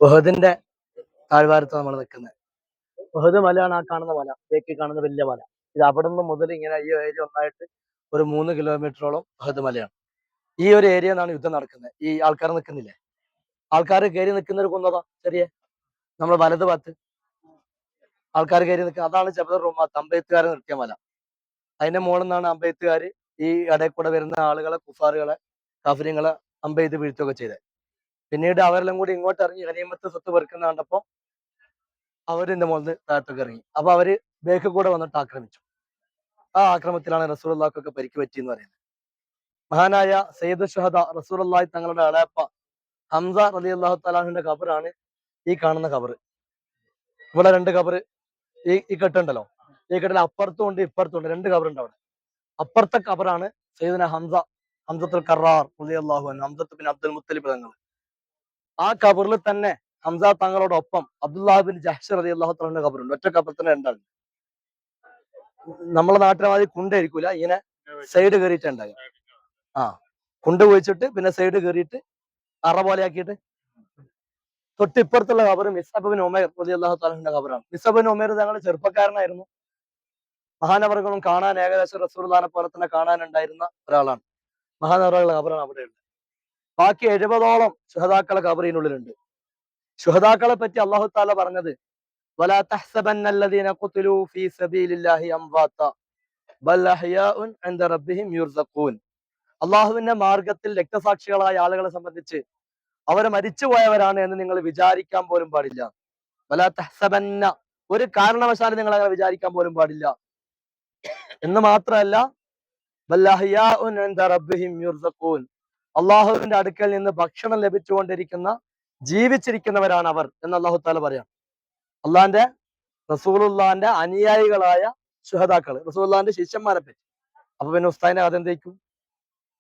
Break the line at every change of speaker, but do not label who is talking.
ഉഹദിന്റെ താഴ്വാരത്ത് നമ്മൾ നിൽക്കുന്നത്. ഉഹദ് മലയാണ് ആ കാണുന്ന മല, തേക്കി കാണുന്ന വലിയ മല. ഇത് അവിടെ നിന്ന് മുതൽ ഇങ്ങനെ ഈ ഏരിയ ഒന്നായിട്ട് ഒരു 3 കിലോമീറ്ററോളം ഉഹദ് മലയാണ്. ഈ ഒരു ഏരിയ നിന്നാണ് യുദ്ധം നടക്കുന്നത്. ഈ ആൾക്കാർ നിൽക്കുന്നില്ലേ, ആൾക്കാർ കയറി നിൽക്കുന്ന ഒരു കുന്നതാ ചെറിയ, നമ്മൾ വലത് ഭാഗത്ത് ആൾക്കാർ കയറി നിൽക്കുക. അതാണ് ജബൽ റുമാത്ത്, അമ്പെയ്ത്തുകാരെ നിർത്തിയ മല. അതിന്റെ മുകളിൽ നിന്നാണ് അമ്പെയ്ത്തുകാർ ഈ ഇടയിൽ കൂടെ വരുന്ന ആളുകളെ, കുഫാറുകളെ, കാഫര്യങ്ങളെ അമ്പെയ്ത് വീഴ്ത്തുകയൊക്കെ ചെയ്തത്. പിന്നീട് അവരെല്ലാം കൂടി ഇങ്ങോട്ട് ഇറങ്ങി ഗനീമത്ത് സ്വത്ത് പെറുക്കുന്ന കണ്ടപ്പോ അവരിന്റെ മുകളിൽ താഴത്തൊക്കെ ഇറങ്ങി. അപ്പൊ അവര് ബേക്ക് കൂടെ വന്നിട്ട് ആക്രമിച്ചു. ആ ആക്രമണത്തിലാണ് റസൂലുള്ളാഹിക്കൊക്കെ പരിക്ക് പറ്റി എന്ന് പറയുന്നത്. മഹാനായ സയ്യിദ് ഷുഹദ റസൂലുള്ളാഹി തങ്ങളുടെ അളയപ്പ ഹംസ റളിയല്ലാഹു തആലാന്റെ ഖബറാണ് ഈ കാണുന്ന ഖബർ. ഇവിടെ 2 ഖബർ, ഈ കെട്ടുണ്ടല്ലോ, ഈ കെട്ടിൽ അപ്പുറത്തും ഉണ്ട് ഇപ്പുറത്തും ഉണ്ട്, 2 ഖബറുണ്ട് അവിടെ. അപ്പുറത്തെ ഖബറാണ് സയ്യിദുന ഹംസത്തുൽ കറാർ റളിയല്ലാഹു അൻഹു, ഹംസത്ത് ബിൻ അബ്ദുൽ മുത്തലിബ് തങ്ങൾ. ആ ഖബറിൽ തന്നെ ഹംസ തങ്ങളോടൊപ്പം അബ്ദുല്ലാഹ് ബിൻ ജഹ്ഷ് റളിയല്ലാഹു തആലാന്റെ ഖബറുണ്ട്. ഒറ്റ ഖബർ തന്നെ 2 ആളുണ്ട്. നമ്മളെ നാട്ടിലെ മാതിരി കുണ്ടായിരിക്കൂല, ഇങ്ങനെ സൈഡ് കയറിയിട്ടുണ്ടാകും. ആ, കുണ്ട് കുഴിച്ചിട്ട് പിന്നെ സൈഡ് കയറിയിട്ട് അറ പോലെ ആക്കിയിട്ട്. തൊട്ടിപ്പുറത്തുള്ള ഖബർ മിസ്അബ് ബിൻ ഉമൈർ റളിയല്ലാഹു തആലാന്റെ ഖബറാണ്. മിസ്അബ് ബിൻ ഉമൈർ തങ്ങളുടെ ചെറുപ്പക്കാരനായിരുന്നു. മഹാനവറുകളും കാണാൻ ഏകദേശം റസൂലുള്ളാഹിനെ പോലെ തന്നെ കാണാനുണ്ടായിരുന്ന ഒരാളാണ്. മഹാനവറുകളുടെ ഖബറാണ് അവിടെയുള്ളത്. ബാക്കി 70ഓളം ശുഹദാക്കളെ ഖബറിനുള്ളിലുണ്ട്. ശുഹദാക്കളെ പറ്റി അല്ലാഹു തആല പറഞ്ഞത് വലാ തഹ്സബന്നല്ലദീന ഖുതിലൂ ഫീ സബീലില്ലാഹി അംവാത ബൽ അഹ്യാഉൻ ഇൻദ റബ്ബിഹിം യുർസഖൂൻ. അല്ലാഹുവിന്റെ മാർഗത്തിൽ രക്തസാക്ഷികളായ ആളുകളെ സംബന്ധിച്ച് അവർ മരിച്ചുപോയവരാണ് എന്ന് നിങ്ങൾ വിചാരിക്കാൻ പോലും പാടില്ല. വലാ തഹ്സബന്ന, ഒരു കാരണവശാലും നിങ്ങൾ അങ്ങനെ വിചാരിക്കാൻ പോലും പാടില്ല എന്ന് മാത്രമല്ല, ബൽ അഹ്യാഉൻ ഇൻദ റബ്ബിഹിം യുർസഖൂൻ, അല്ലാഹുവിന്റെ അടുക്കൽ നിന്ന് ഭക്ഷണം ലഭിച്ചുകൊണ്ടിരിക്കുന്ന ജീവിച്ചിരിക്കുന്നവരാണ് അവർ എന്ന് അല്ലാഹു തആല പറയാം. അള്ളാന്റെ റസൂലുള്ളാന്റെ അനുയായികളായ ശുഹദാക്കള്, റസൂലുള്ളാന്റെ ശിഷ്യന്മാരെ പറ്റി. അപ്പൊ പിന്നെ ഉസ്താദിനെ അതെന്തേക്കും